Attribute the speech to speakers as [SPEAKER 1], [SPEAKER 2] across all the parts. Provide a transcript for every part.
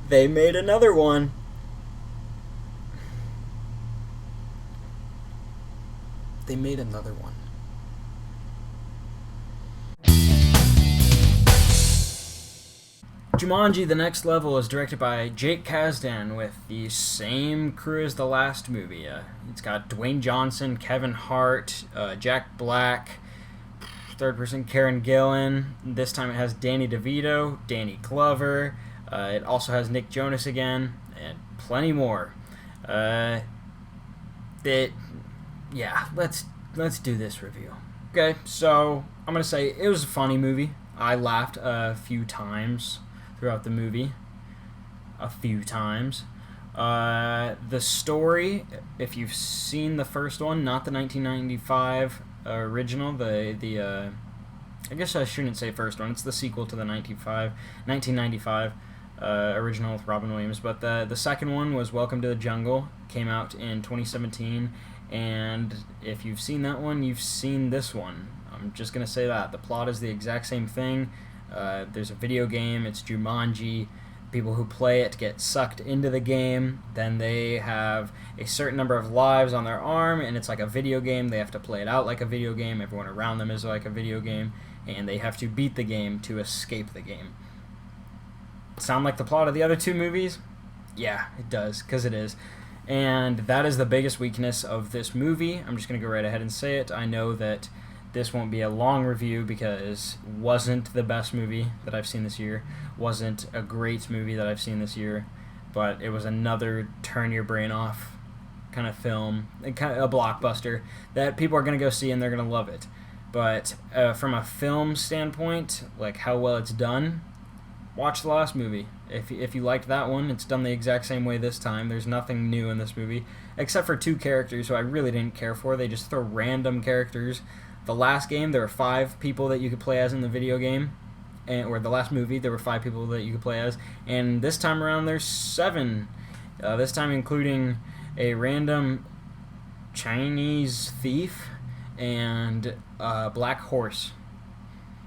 [SPEAKER 1] They made another one. They made another one. Jumanji: The Next Level is directed by Jake Kasdan with the same crew as the last movie. It's got Dwayne Johnson, Kevin Hart, Jack Black, third person Karen Gillan. This time it has Danny DeVito, Danny Glover. It also has Nick Jonas again, and plenty more. Let's do this review. Okay, so I'm gonna say it was a funny movie. I laughed a few times throughout the movie. A few times. The story, if you've seen the first one, not the 1995 original, I guess I shouldn't say first one. It's the sequel to the 1995 original with Robin Williams. But the second one was Welcome to the Jungle. Came out in 2017. And if you've seen that one, you've seen this one. I'm just going to say that. The plot is the exact same thing. There's a video game. It's Jumanji. People who play it get sucked into the game. Then they have a certain number of lives on their arm, and it's like a video game. They have to play it out like a video game. Everyone around them is like a video game, and they have to beat the game to escape the game. Sound like the plot of the other two movies? Yeah, it does, because it is. And that is the biggest weakness of this movie. I'm just going to go right ahead and say it. I know that this won't be a long review because it wasn't the best movie that I've seen this year. Wasn't a great movie that I've seen this year. But it was another turn your brain off kind of film. Kind of a blockbuster that people are going to go see and they're going to love it. But from a film standpoint, like how well it's done, watch the last movie. If you liked that one, it's done the exact same way this time. There's nothing new in this movie, except for two characters who I really didn't care for. They just throw random characters. The last game, there were 5 people that you could play as in the video game, or the last movie, there were 5 people that you could play as, and this time around, there's 7. This time including a random Chinese thief and a black horse.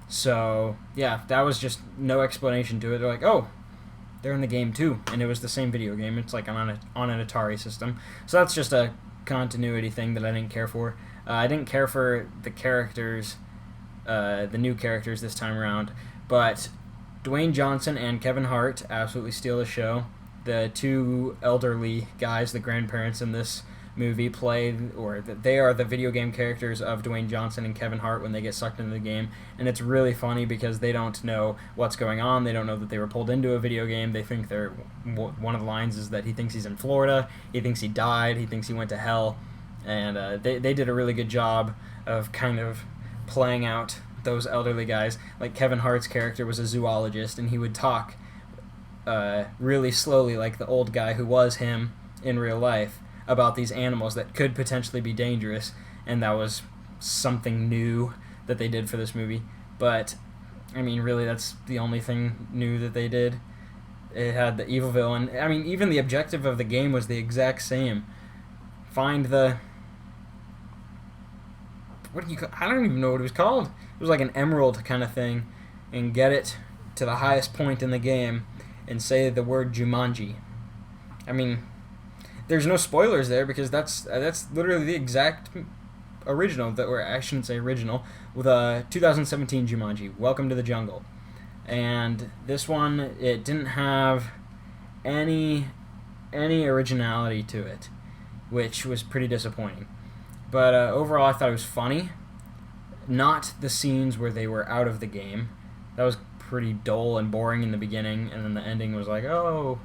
[SPEAKER 1] So, yeah, that was just no explanation to it. They're like, oh, they're in the game too, and it was the same video game. It's like on an Atari system. So that's just a continuity thing that I didn't care for. I didn't care for the characters, the new characters this time around, but Dwayne Johnson and Kevin Hart absolutely steal the show. The two elderly guys, the grandparents in this movie, they are the video game characters of Dwayne Johnson and Kevin Hart when they get sucked into the game, and it's really funny because they don't know what's going on. They don't know that they were pulled into a video game. They think one of the lines is that he thinks he's in Florida, he thinks he died, he thinks he went to hell, and they did a really good job of kind of playing out those elderly guys. Like Kevin Hart's character was a zoologist, and he would talk really slowly like the old guy who was him in real life about these animals that could potentially be dangerous, and that was something new that they did for this movie. But, I mean, really, that's the only thing new that they did. It had the evil villain. I mean, even the objective of the game was the exact same. Find the... I don't even know what it was called. It was like an emerald kind of thing, and get it to the highest point in the game and say the word Jumanji. I mean... There's no spoilers there because that's literally the exact original I shouldn't say original, with 2017 Jumanji, Welcome to the Jungle. And this one, it didn't have any originality to it, which was pretty disappointing. But overall, I thought it was funny. Not the scenes where they were out of the game. That was pretty dull and boring in the beginning, and then the ending was like, oh,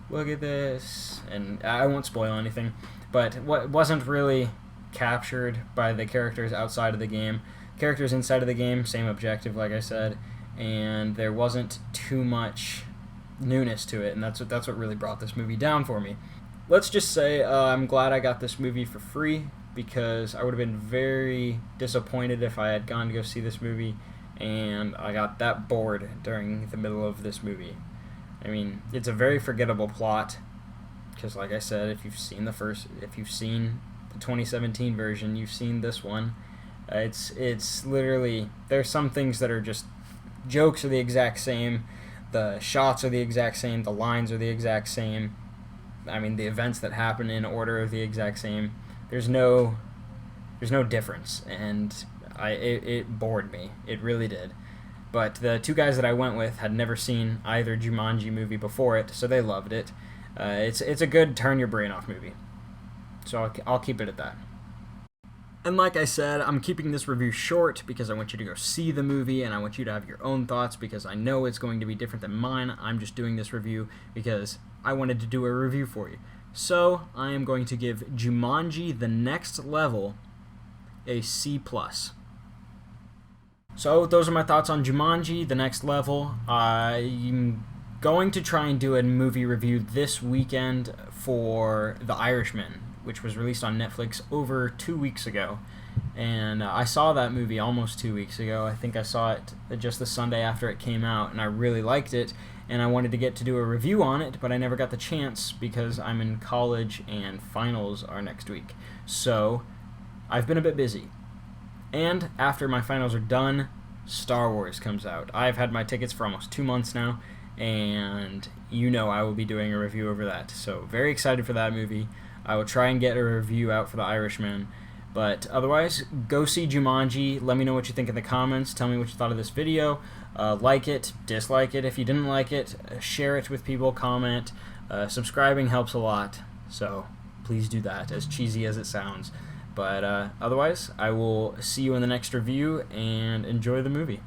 [SPEAKER 1] look at this, and I won't spoil anything, but what wasn't really captured by the characters outside of the game. Characters inside of the game, same objective, like I said, and there wasn't too much newness to it, and that's what really brought this movie down for me. Let's just say I'm glad I got this movie for free, because I would have been very disappointed if I had gone to go see this movie and I got that bored during the middle of this movie. I mean, it's a very forgettable plot, because like I said, if you've seen the 2017 version, you've seen this one. It's literally, there's some things that are just, jokes are the exact same, The shots are the exact same. The lines are the exact same. I mean, the events that happen in order are the exact same. There's no difference, and it bored me. It really did. But the two guys that I went with had never seen either Jumanji movie before it, so they loved it. It's a good turn your brain off movie. So I'll keep it at that. And like I said, I'm keeping this review short because I want you to go see the movie and I want you to have your own thoughts because I know it's going to be different than mine. I'm just doing this review because I wanted to do a review for you. So I am going to give Jumanji: The Next Level a C+. So those are my thoughts on Jumanji: The Next Level. I'm going to try and do a movie review this weekend for The Irishman, which was released on Netflix over 2 weeks ago. And I saw that movie almost 2 weeks ago. I think I saw it just the Sunday after it came out, and I really liked it. And I wanted to get to do a review on it, but I never got the chance because I'm in college and finals are next week. So I've been a bit busy. And after my finals are done, Star Wars comes out. I've had my tickets for almost 2 months now, and you know I will be doing a review over that. So very excited for that movie. I will try and get a review out for The Irishman. But otherwise, go see Jumanji. Let me know what you think in the comments. Tell me what you thought of this video. Like it, dislike it. If you didn't like it, share it with people, comment. Subscribing helps a lot, so please do that, as cheesy as it sounds. But otherwise, I will see you in the next review, and enjoy the movie.